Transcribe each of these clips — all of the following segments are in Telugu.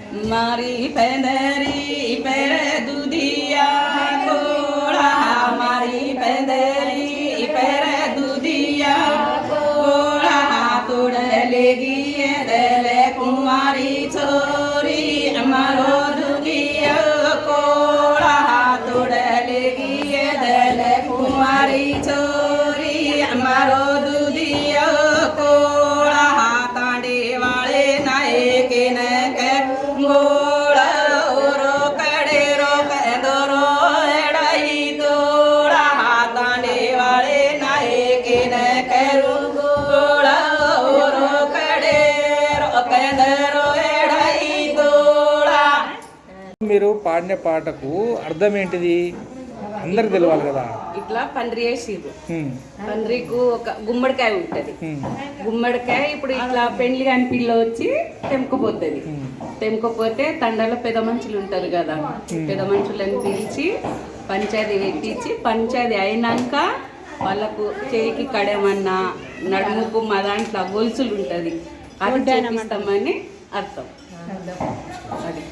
मारी पैंदरी पैर दूधिया कोड़ा मारी पैंदरी पैर दूधिया कोड़ा तोड़ लेगी दल कुमारी छोरी मारो दुगिया कोड़ा तोड़ लेगी दल कुमारी छोरी मारो दुधिया कोड़ा तांडे वाले नाए के न गोड़ा रो कड़े रो दो रो एड़ाई तोड़ा तांडे वाले नाए के न करू गोड़ा रो कड़े रो दो एड़ाई तोड़ा. మీరు పాడిన పాటకు అర్థం ఏంటిది అందరికి తెలియాలి కదా. ఇట్లా పండ్రి వేసిరు, పండ్రికి ఒక గుమ్మడికాయ ఉంటది. గుమ్మడికాయ ఇప్పుడు ఇట్లా పెండ్లి కాని పిల్ల వచ్చి తెంపుకుపోతుంది. తెంపుకపోతే తండాలో పెద్ద మనుషులు ఉంటారు కదా, పెద్ద మనుషులను పిలిచి పంచాయతీ పెట్టించి పంచాయతీ అయినాక వాళ్ళకు చేయికి కడేమన్నా నడుముకు మా దాంట్లో గొలుసులు ఉంటుంది అది చేపిస్తామని అర్థం. అది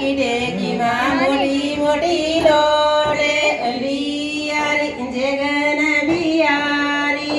इडे कीमा मोटी मोटी लोडे लियारी जगन बियारी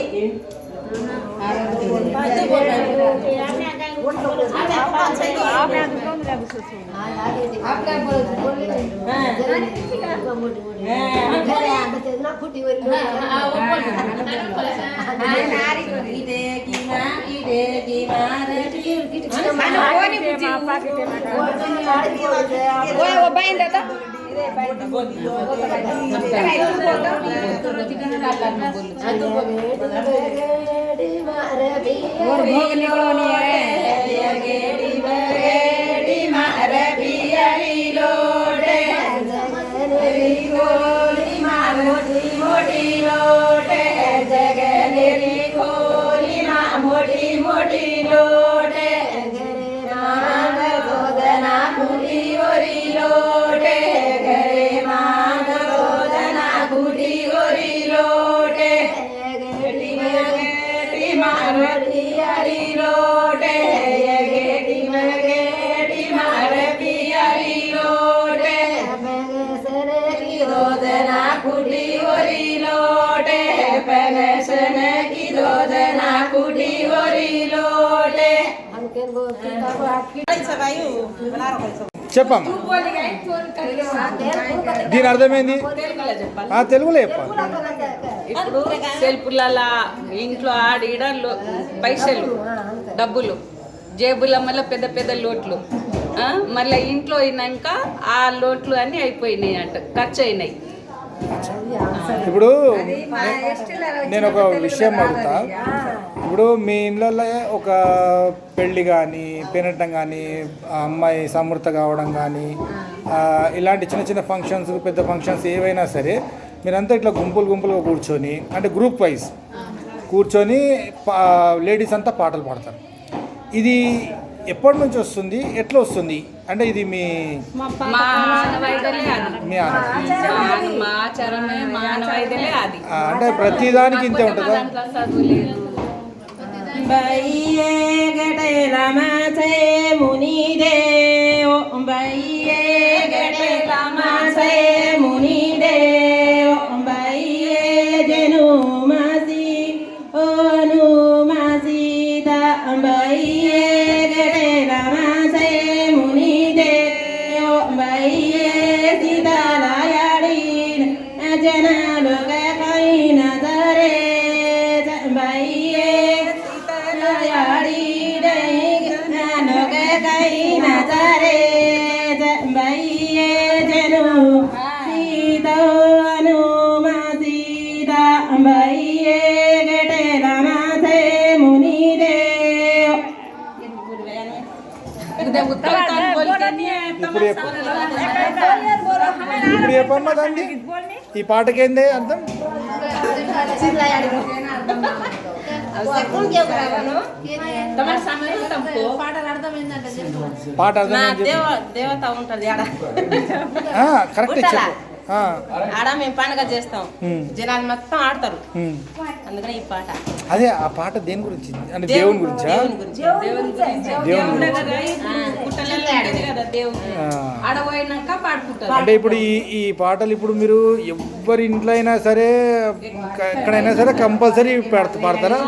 చెప్పమ్మా దీని అర్థమైంది తెలుగులో చెప్పాలి. ఇప్పుడు సెల్పులలో ఇంట్లో ఆడిడ పైసలు డబ్బులు జేబుల మళ్ళీ పెద్ద పెద్ద లోట్లు, మళ్ళీ ఇంట్లో అయినాక ఆ లోట్లు అన్నీ అయిపోయినాయి అంట, ఖర్చు అయినాయి. ఇప్పుడు నేను ఒక విషయం అడుగుతా. ఇప్పుడు మీ ఇళ్ళల్లో ఒక పెళ్ళి కానీ పెనటం కానీ అమ్మాయి సమృద్ధ కావడం కానీ ఇలాంటి చిన్న చిన్న ఫంక్షన్స్ పెద్ద ఫంక్షన్స్ ఏవైనా సరే మీరంతా ఇట్లా గుంపులుగా కూర్చొని అంటే గ్రూప్ వైజ్ కూర్చొని లేడీస్ అంతా పాటలు పాడతారు. ఇది ఎప్పటి నుంచి వస్తుంది, ఎట్లా వస్తుంది? అంటే ఇది మీ అంటే ప్రతిదానికి ఇంతే ఉంటుందా? ఇప్పుడు చెప్పమ్మా దాన్ని ఈ పాటకేందే అర్థం? పాట అర్థం దేవత ఉంటుంది కరెక్ట్ చెప్పు. ఆడ మేము పండుగ చేస్తాం, జనాలు మొత్తం ఆడతారు, అందుకని ఈ పాట. అదే ఆ పాట దేని గురించి అంటే దేవుని గురించా? దేవుని ఆడపోయినాక పాడుకుంటారు. అంటే ఇప్పుడు ఈ పాటలు ఇప్పుడు మీరు ఎవరి ఇంట్లో అయినా సరే ఎక్కడైనా సరే కంపల్సరీ పాడతారా?